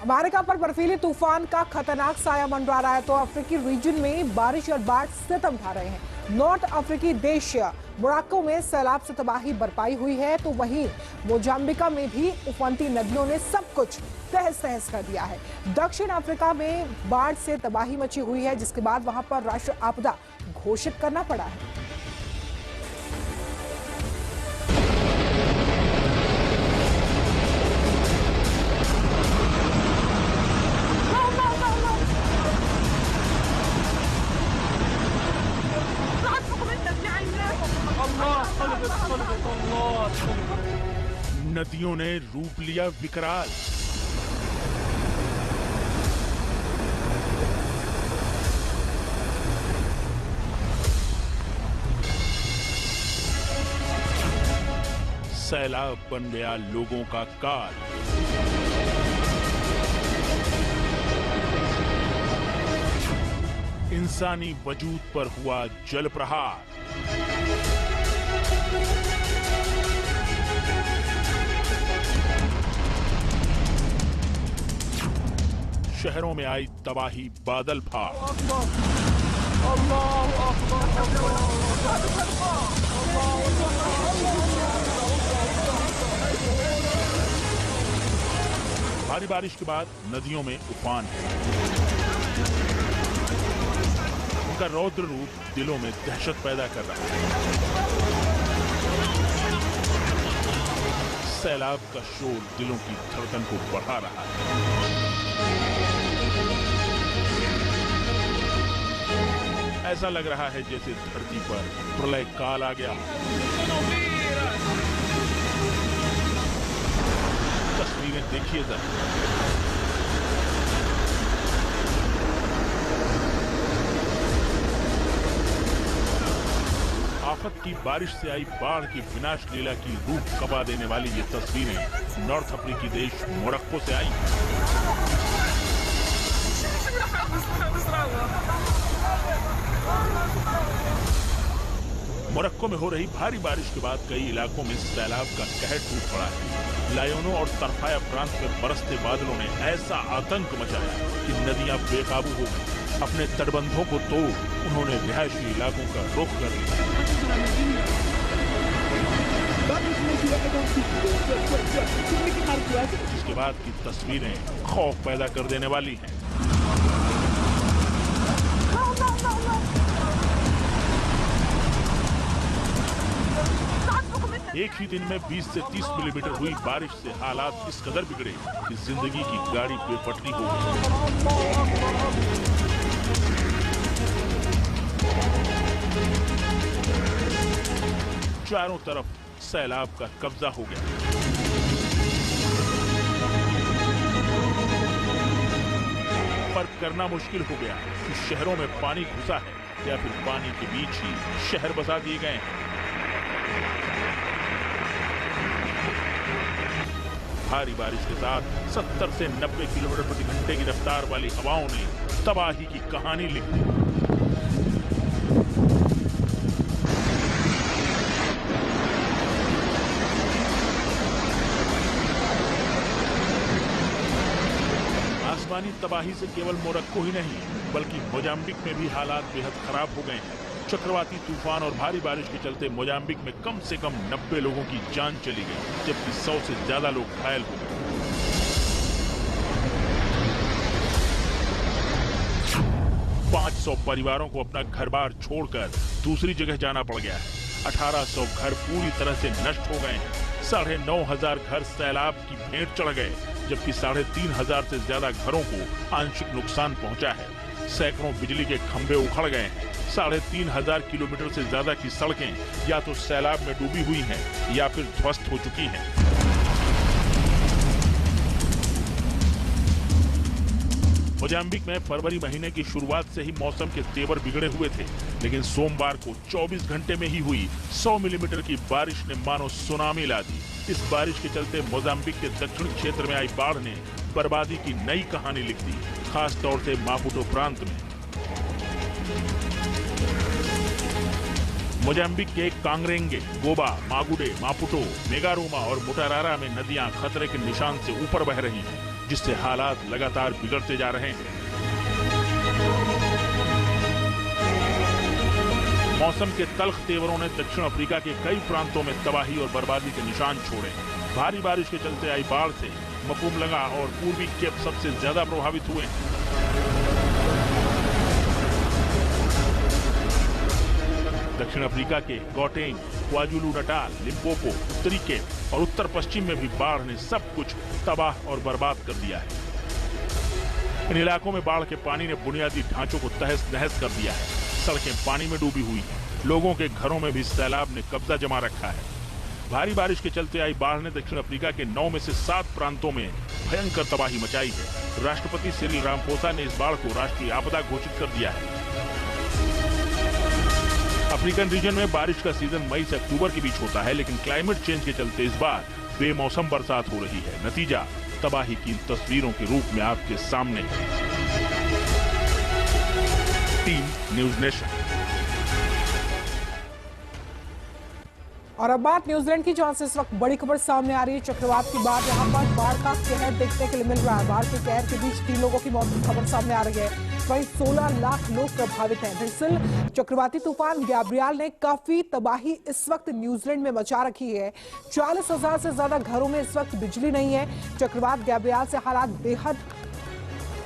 America पर बर्फीले तूफान का खतरनाक साया मंडरा रहा है तो अफ्रीकी रीजन में बारिश और बाढ़ सितम ढा रहे हैं। नॉर्थ अफ्रीकी देश मोरक्को में सैलाब से तबाही बरपाई हुई है तो वहीं मोजाम्बिका में भी उफनती नदियों ने सब कुछ तहस तहस कर दिया है। दक्षिण अफ्रीका में बाढ़ से तबाही मची हुई है जिसके बाद वहां पर राष्ट्रीय आपदा घोषित करना पड़ा है। नदियों ने रूप लिया विकराल। सैलाब बन गया लोगों का काल। इंसानी वजूद पर हुआ जल प्रहार। शहरों में आई तबाही बादल फाड़। भारी बारिश के बाद नदियों में उफान है। उनका रौद्र रूप दिलों में दहशत पैदा कर रहा है। सैलाब का शोर दिलों की धड़कन को बढ़ा रहा है। ऐसा लग रहा है जैसे धरती पर प्रलय काल आ गया। तस्वीरें देखिए जरा। आफत की बारिश से आई बाढ़ की विनाश लीला की रूप कबा देने वाली ये तस्वीरें नॉर्थ अफ्रीकी देश मोरक्को से आई। मोरक्को में हो रही भारी बारिश के बाद कई इलाकों में सैलाब का कहर टूट पड़ा है। लायोनो और तरफाया प्रांत में बरसते बादलों ने ऐसा आतंक मचाया कि नदियां बेकाबू हो गईं। अपने तटबंधों को तोड़ उन्होंने रिहायशी इलाकों का रुख कर लिया। इसके बाद की तस्वीरें खौफ पैदा कर देने वाली हैं। एक ही दिन में 20 से 30 मिलीमीटर हुई बारिश से हालात इस कदर बिगड़े कि जिंदगी की गाड़ी बेपटरी हो गई। चारों तरफ सैलाब का कब्जा हो गया। फर्क करना मुश्किल हो गया कि शहरों में पानी घुसा है या फिर पानी के बीच ही शहर बसा दिए गए हैं। भारी बारिश के साथ 70 से 90 किलोमीटर प्रति घंटे की रफ्तार वाली हवाओं ने तबाही की कहानी लिख दी। आसमानी तबाही से केवल मोरक्को ही नहीं बल्कि मोजाम्बिक में भी हालात बेहद खराब हो गए हैं। चक्रवाती तूफान और भारी बारिश के चलते मोजाम्बिक में कम से कम 90 लोगों की जान चली गई जबकि 100 से ज्यादा लोग घायल हो गए। 500 परिवारों को अपना घर-बार छोड़कर दूसरी जगह जाना पड़ गया है। 1800 घर पूरी तरह से नष्ट हो गए हैं। 9,500 घर सैलाब की भेंट चढ़ गए जबकि 3,500 से ज्यादा घरों को आंशिक नुकसान पहुंचा है। सैकड़ों बिजली के खंभे उखड़ गए हैं। 3,500 किलोमीटर से ज्यादा की सड़कें या तो सैलाब में डूबी हुई हैं या फिर ध्वस्त हो चुकी हैं। मोजाम्बिक में फरवरी महीने की शुरुआत से ही मौसम के तेवर बिगड़े हुए थे, लेकिन सोमवार को 24 घंटे में ही हुई 100 मिलीमीटर की बारिश ने मानो सुनामी ला दी। इस बारिश के चलते मोजाम्बिक के दक्षिणी क्षेत्र में आई बाढ़ ने बर्बादी की नई कहानी लिख दी, खास तौर से मापुटो प्रांत में। मोजाम्बिक के कांग्रेंगे, गोबा, मागुडे, मापुटो, मेगारूमा और मुटारारा में नदियां खतरे के निशान से ऊपर बह रही हैं। जिससे हालात लगातार बिगड़ते जा रहे हैं। मौसम के तल्ख तेवरों ने दक्षिण अफ्रीका के कई प्रांतों में तबाही और बर्बादी के निशान छोड़े। भारी बारिश के चलते आई बाढ़ से मपुमलंगा और पूर्वी केप सबसे ज्यादा प्रभावित हुए। दक्षिण अफ्रीका के गौटेंग, क्वाजुलू नटाल, लिम्पोपो, उत्तरी केप और उत्तर पश्चिम में भी बाढ़ ने सब कुछ तबाह और बर्बाद कर दिया है। इन इलाकों में बाढ़ के पानी ने बुनियादी ढांचों को तहस नहस कर दिया है। सड़कें पानी में डूबी हुई हैं। लोगों के घरों में भी सैलाब ने कब्जा जमा रखा है। भारी बारिश के चलते आई बाढ़ ने दक्षिण अफ्रीका के 9 में से 7 प्रांतों में भयंकर तबाही मचाई है। राष्ट्रपति सिरिल रामफोसा ने इस बाढ़ को राष्ट्रीय आपदा घोषित कर दिया है। अफ्रीकन रीजन में बारिश का सीजन मई से अक्टूबर के बीच होता है, लेकिन क्लाइमेट चेंज के चलते इस बार बेमौसम बरसात हो रही है। नतीजा तबाही की तस्वीरों के रूप में आपके सामने है। Team news nation. और अब बात न्यूजीलैंड की, जहां से इस वक्त बड़ी खबर सामने आ रही है। चक्रवात के बाद यहां पर बाढ़ का कहर देखने के लिए मिल रहा है। बाढ़ के कहर के बीच 3 लोगों की मौत की खबर सामने आ रही है। वहीं 16 लाख लोग प्रभावित हैं। दरअसल चक्रवाती तूफान गैब्रियल ने काफी तबाही इस वक्त न्यूजीलैंड में मचा रखी है। 40,000 से ज्यादा घरों में इस वक्त बिजली नहीं है। चक्रवात गैब्रियल से हालात बेहद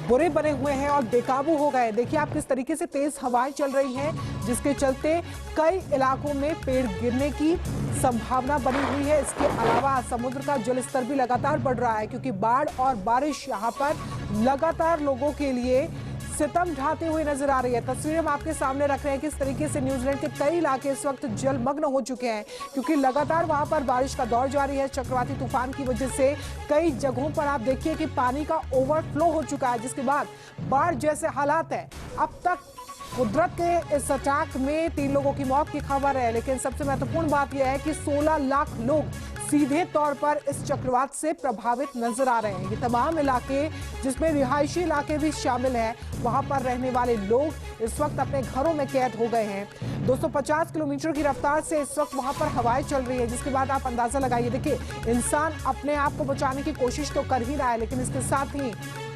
बुरे बने हुए हैं और बेकाबू हो गए। देखिए आप किस तरीके से तेज हवाएं चल रही हैं, जिसके चलते कई इलाकों में पेड़ गिरने की संभावना बनी हुई है। इसके अलावा समुद्र का जल स्तर भी लगातार बढ़ रहा है, क्योंकि बाढ़ और बारिश यहां पर लगातार लोगों के लिए सितम ढाते हुए नजर आ रही है। तस्वीरें हम आपके सामने रख रहे हैं किस तरीके से न्यूजीलैंड के कई इलाके इस वक्त जलमग्न हो चुके हैं, क्योंकि लगातार वहां पर बारिश का दौर जारी है। चक्रवाती तूफान की वजह से कई जगहों पर आप देखिए कि पानी का ओवरफ्लो हो चुका है, जिसके बाद बाढ़ जैसे हालात हैं। अब तक कुदरत के इस अटैक में 3 लोगों की मौत की खबर है, लेकिन सबसे महत्वपूर्ण बात यह है कि 16 लाख लोग सीधे तौर पर इस चक्रवात से प्रभावित नजर आ रहे हैं। ये तमाम इलाके, जिसमें रिहायशी इलाके भी शामिल हैं, वहां पर रहने वाले लोग इस वक्त अपने घरों में कैद हो गए हैं। 250 किलोमीटर की रफ्तार से इस वक्त वहां पर हवाएं चल रही है, जिसके बाद आप अंदाजा लगाइए। देखिए इंसान अपने आप को बचाने की कोशिश तो कर ही रहा है, लेकिन इसके साथ ही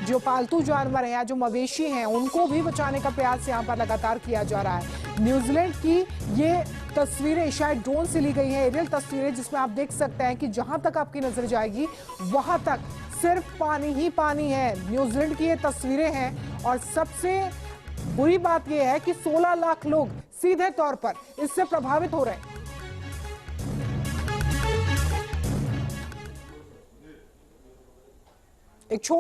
जो पालतू जानवर हैं या जो मवेशी हैं, उनको भी बचाने का प्रयास यहाँ पर लगातार किया जा रहा है। न्यूजीलैंड की ये तस्वीरें शायद ड्रोन से ली गई हैं, एरियल तस्वीरें, जिसमें आप देख सकते हैं कि जहां तक आपकी नजर जाएगी वहां तक सिर्फ पानी ही पानी है। न्यूजीलैंड की ये तस्वीरें हैं और सबसे बुरी बात यह है कि 16 लाख लोग सीधे तौर पर इससे प्रभावित हो रहे हैं। एक छोटा